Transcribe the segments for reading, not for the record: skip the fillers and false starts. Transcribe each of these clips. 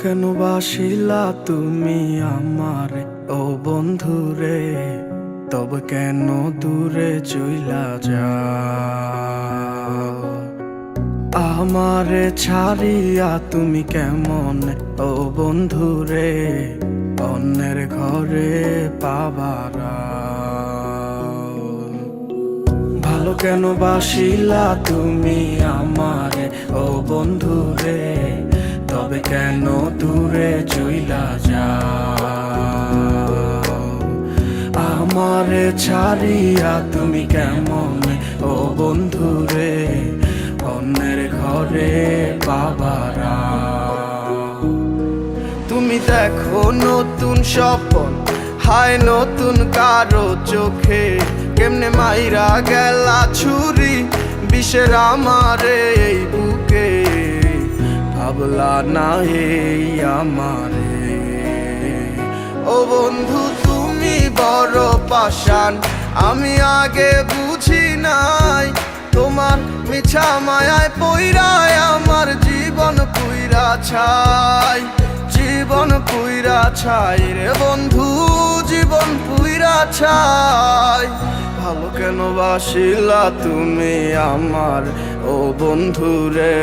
কেন বাসিলা তুমি আমারে ও বন্ধুরে, তবে কেন দূরে চইলা যাও? আমারে ছাড়িয়া তুমি কেমন ও বন্ধুরে অন্যের ঘরে পাবারা? ভালো কেন বাসিলা তুমি আমারে ও বন্ধুরে, তবে কেন দূরে চইলা যাও? আমারে ছাড়িয়া তুমি কেমন ও বন্ধুরে অন্যের ঘরে পাবারা? তুমি দেখো নতুন স্বপ্ন, হায় নতুন কারো চোখে, কেমনে মাইরা গেলা ছুরি বিষের আমারে এই বুকে। ভাবলা না এই আমারে ও বন্ধু, তুমি বড় পাষাণ, আমি আগে বুঝি নাই। তোমার মিছা মায়ায় পইরায় আমার জীবন পুইরা ছাই, জীবন পুইরা ছাই রে বন্ধু, জীবন পুইরা ছাই। ভালো কেন বাসিলা তুমি আমার ও বন্ধু রে,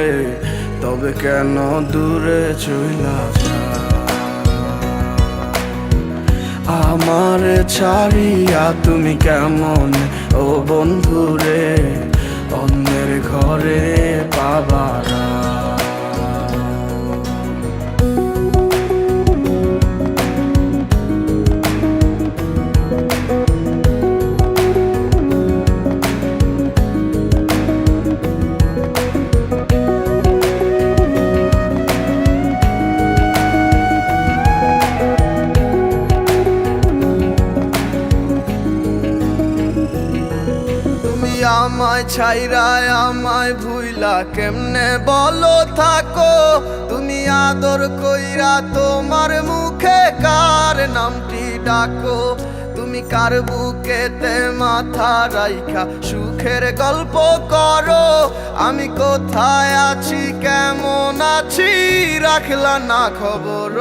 তবে কেন দূরে চইলা যাও? আমার ছাড়িয়া তুমি কেমন ও বন্ধু রে অন্যের ঘরে পাবারা? আমায় ছাইরায় আমায় ভুইলা কেমনে বলো থাকো? তুমি আদর কইরা তোমার মুখে কার নামটি ডাকো? তুমি কার বুকেতে মাথা রাইখা সুখের গল্প করো? আমি কোথায় আছি কেমন আছি রাখলা না খবর?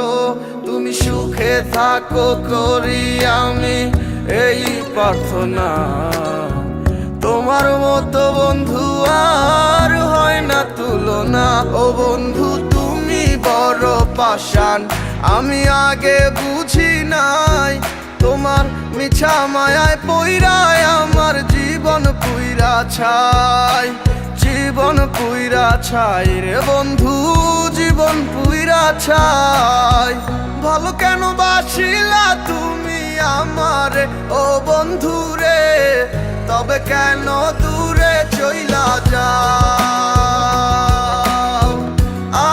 তুমি সুখে থাকো করি আমি এই প্রার্থনা। তোমার মতো বন্ধু আর হয় না তুলনা। ও বন্ধু তুমি বড় পাষাণ, আমি আগে বুঝি নাই। তোমার মিছা মায়ায় পইরায় আমার জীবন পুইরা ছাই, জীবন পুইরা ছাই রে বন্ধু, জীবন পুইরা ছাই। ভালো কেন বাসিলা তুমি আমারে ও বন্ধু রে, তবে কেন দূরে চইলা যাও?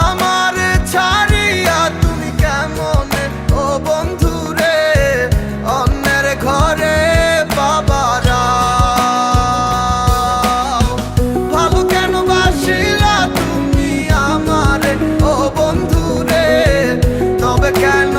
আমার ছাড়িয়া তুমি কেমন ও বন্ধু রে অন্যের ঘরে পাবারা? ভালো কেন বাসিলা তুমি আমারে ও বন্ধু রে, তবে কেন